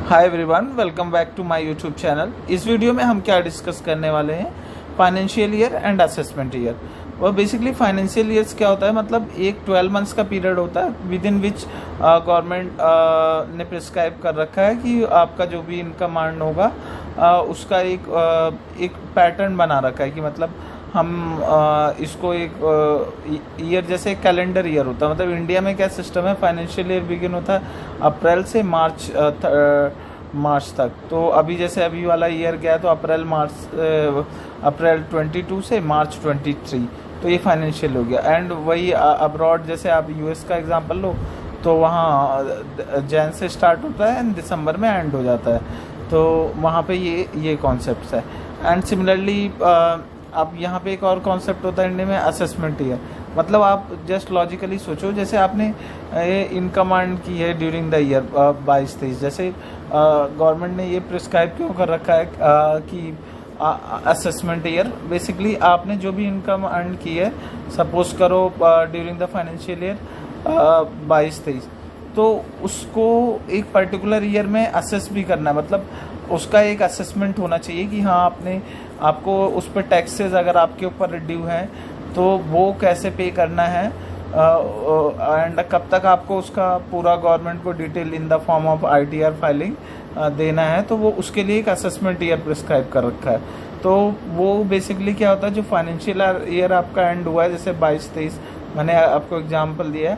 Hi everyone, welcome back to my YouTube channel. इस video में हम क्या डिस्कस करने वाले हैं, financial year and assessment year. वो बेसिकली फाइनेंशियल ईयर्स क्या होता है, मतलब एक 12 मंथ्स का पीरियड होता है विद इन विच गवर्नमेंट ने प्रिस्क्राइब कर रखा है कि आपका जो भी इनकम अर्न होगा उसका एक पैटर्न बना रखा है कि मतलब हम इसको एक ईयर जैसे कैलेंडर ईयर होता है। मतलब इंडिया में क्या सिस्टम है, फाइनेंशियल ईयर बिगिन होता है अप्रैल से मार्च तक। तो अभी जैसे अभी वाला ईयर गया तो अप्रैल 22 से मार्च 23, तो ये फाइनेंशियल हो गया। एंड वही अब्रॉड जैसे आप यूएस का एग्जांपल लो तो वहाँ जैन से स्टार्ट होता है एंड दिसंबर में एंड हो जाता है, तो वहाँ पे ये कॉन्सेप्ट्स है। एंड सिमिलरली अब यहाँ पे एक और कॉन्सेप्ट होता है इंडिया में, असेसमेंट ईयर। मतलब आप जस्ट लॉजिकली सोचो, जैसे आपने इनकम अर्न की है ड्यूरिंग द ईयर 22-23, जैसे गवर्नमेंट ने ये प्रिस्क्राइब क्यों कर रखा है कि असेसमेंट ईयर बेसिकली आपने जो भी इनकम अर्न की है, सपोज करो ड्यूरिंग द फाइनेंशियल ईयर 22-23, तो उसको एक पर्टिकुलर ईयर में असेस भी करना है। मतलब उसका एक असेसमेंट होना चाहिए कि हाँ आपको उस पर टैक्सेस अगर आपके ऊपर ड्यू है तो वो कैसे पे करना है, एंड कब तक आपको उसका पूरा गवर्नमेंट को detail in the form of ITR filing देना है, तो वो उसके लिए एक असेसमेंट ईयर प्रिस्क्राइब कर रखा है। तो वो बेसिकली क्या होता है, जो फाइनेंशियल ईयर आपका एंड हुआ है जैसे 22-23, मैंने आपको एग्जांपल दिया है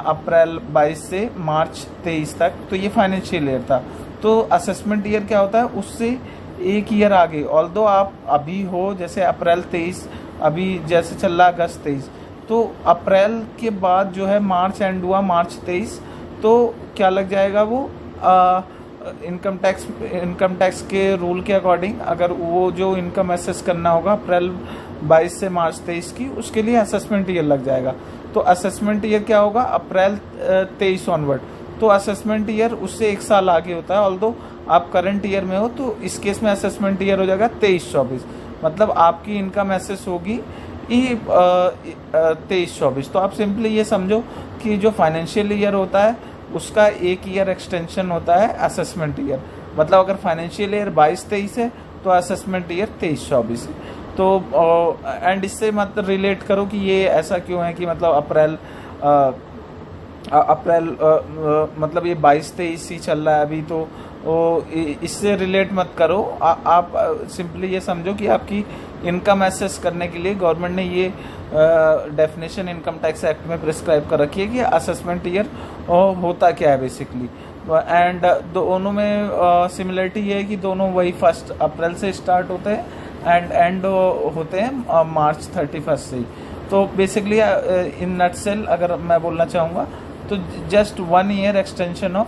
अप्रैल 22 से मार्च 23 तक, तो ये फाइनेंशियल ईयर था। तो असेसमेंट ईयर क्या होता है, उससे एक ईयर आगे, ऑल्दो आप अभी हो जैसे अप्रैल 23, अभी जैसे चल रहा अगस्त 23, तो अप्रैल के बाद जो है मार्च एंड हुआ मार्च 23, तो क्या लग जाएगा वो इनकम टैक्स के रूल के अकॉर्डिंग अगर वो जो इनकम असेस करना होगा अप्रैल 22 से मार्च 23 की, उसके लिए असेसमेंट ईयर लग जाएगा। तो असेसमेंट ईयर क्या होगा, अप्रैल 23 ऑनवर्ड। तो असेसमेंट ईयर उससे एक साल आगे होता है, ऑल्दो आप करंट ईयर में हो, तो इस केस में असेसमेंट ईयर हो जाएगा 23-24। मतलब आपकी इनकम एसेस होगी 23-24। तो आप सिंपली ये समझो कि जो फाइनेंशियल ईयर होता है उसका एक ईयर एक्सटेंशन होता है असेसमेंट ईयर। मतलब अगर फाइनेंशियल ईयर 22-23 है तो असेसमेंट ईयर 23-24 है। तो एंड इससे मतलब रिलेट करो कि ये ऐसा क्यों है कि मतलब अप्रैल मतलब ये 22-23 ही चल रहा है अभी, तो इससे रिलेट मत करो। आप सिंपली ये समझो कि आपकी इनकम एसेस करने के लिए गवर्नमेंट ने ये डेफिनेशन इनकम टैक्स एक्ट में प्रिस्क्राइब कर रखी है कि असेसमेंट ईयर होता क्या है बेसिकली। एंड दोनों में सिमिलरिटी ये है कि दोनों वही 1 अप्रैल से स्टार्ट होते हैं एंड एंड होते हैं मार्च 31 से। तो बेसिकली इन नटसेल अगर मैं बोलना चाहूँगा तो just 1 year extension of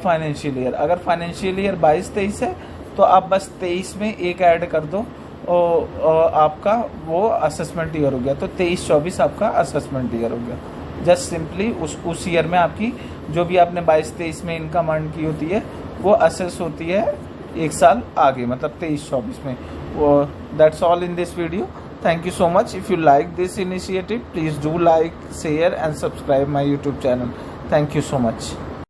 financial year. अगर फाइनेंशियल ईयर 22-23 है तो आप बस 23 में एक ऐड कर दो और आपका वो असेसमेंट ईयर हो गया। तो 23-24 आपका असेसमेंट ईयर हो गया। जस्ट सिंपली उस ईयर में आपकी जो भी आपने 22-23 में इनकम अर्न की होती है वो असेस होती है एक साल आगे, मतलब 23-24 में। That's all in this video. Thank you so much. If you like this initiative, please do like, share and subscribe my YouTube channel. Thank you so much.